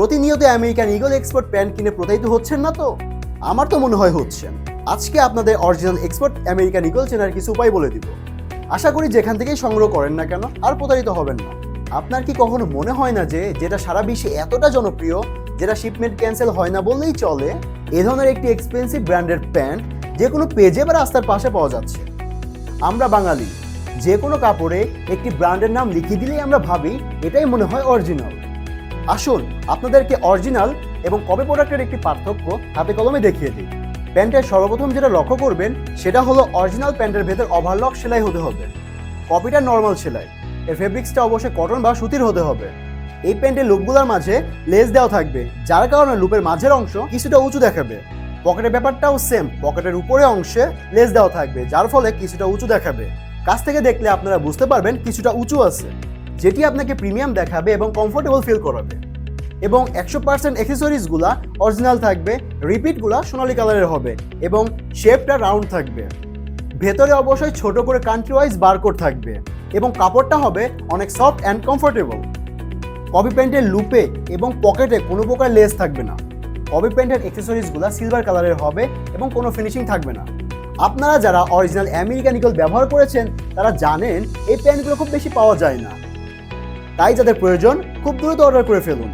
প্রতিনিয়ত American eagle export pant কিনে প্রতারিত হচ্ছেন না তো? আমার তো মনে হয় হচ্ছেন। আজকে আপনাদের অরিজিনাল এক্সপোর্ট আমেরিকান ইগল চেনার কিছু উপায় বলে দিব। আশা করি যেখান থেকেই সংগ্রহ করেন না কেন আর প্রতারিত হবেন না। আপনার কি কখনো মনে হয় না যে যেটা সারা বিশ্বে এতটা জনপ্রিয়, যেটা শিপমেন্ট ক্যান্সেল হয় না বললেই চলে, এ ধরনের একটি এক্সপেন্সিভ ব্র্যান্ডের প্যান্ট যে কোনো পেজে বা রাস্তার পাশে পাওয়া যাচ্ছে? আমরা বাঙালি, যে কোনো কাপড়ে একটি ব্র্যান্ডের নাম লিখে দিলেই আমরা ভাবি এটাই মনে হয় অরিজিনাল। আসুন আপনাদেরকে অরিজিনাল এবং কপি প্রোডাক্টের একটি পার্থক্য হাতে কলমে দেখিয়ে দিই। প্যান্টের সর্বপ্রথম যেটা লক্ষ্য করবেন সেটা হলো অরিজিনাল প্যান্টের ভেতর ওভারলক সেলাই হতে হবে। কপিটা নর্মাল সেলাই। এর ফেব্রিক্সটা অবশ্যই কটন বা সুতির হতে হবে। এই প্যান্টের লুপগুলোর মাঝে লেস দেওয়া থাকবে, যার কারণে লুপের মাঝের অংশ কিছুটা উঁচু দেখাবে। পকেটের ব্যাপারটাও সেম, পকেটের উপরে অংশে লেস দেওয়া থাকবে, যার ফলে কিছুটা উঁচু দেখাবে। কাছ থেকে দেখলে আপনারা বুঝতে পারবেন কিছুটা উঁচু আছে, যেটি আপনাকে প্রিমিয়াম দেখাবে এবং কমফোর্টেবল ফিল করাবে। এবং 100% অ্যাক্সেসরিজগুলা অরিজিনাল থাকবে, রিপিটগুলা সোনালী কালারের হবে এবং শেপটা রাউন্ড থাকবে। ভেতরে অবশ্যই ছোট করে কান্ট্রি ওয়াইজ বারকোড থাকবে এবং কাপড়টা হবে অনেক সফট অ্যান্ড কমফোর্টেবল। কপি প্যান্টের লুপে এবং পকেটে কোনো প্রকার লেস থাকবে না। কপি প্যান্টের অ্যাক্সেসরিজগুলো সিলভার কালারের হবে এবং কোনো ফিনিশিং থাকবে না। আপনারা যারা অরিজিনাল আমেরিকান ইগল ব্যবহার করেছেন তারা জানেন এই প্যান্টগুলো খুব বেশি পাওয়া যায় না, তাই যাদের প্রয়োজন খুব দ্রুত অর্ডার করে ফেলুন।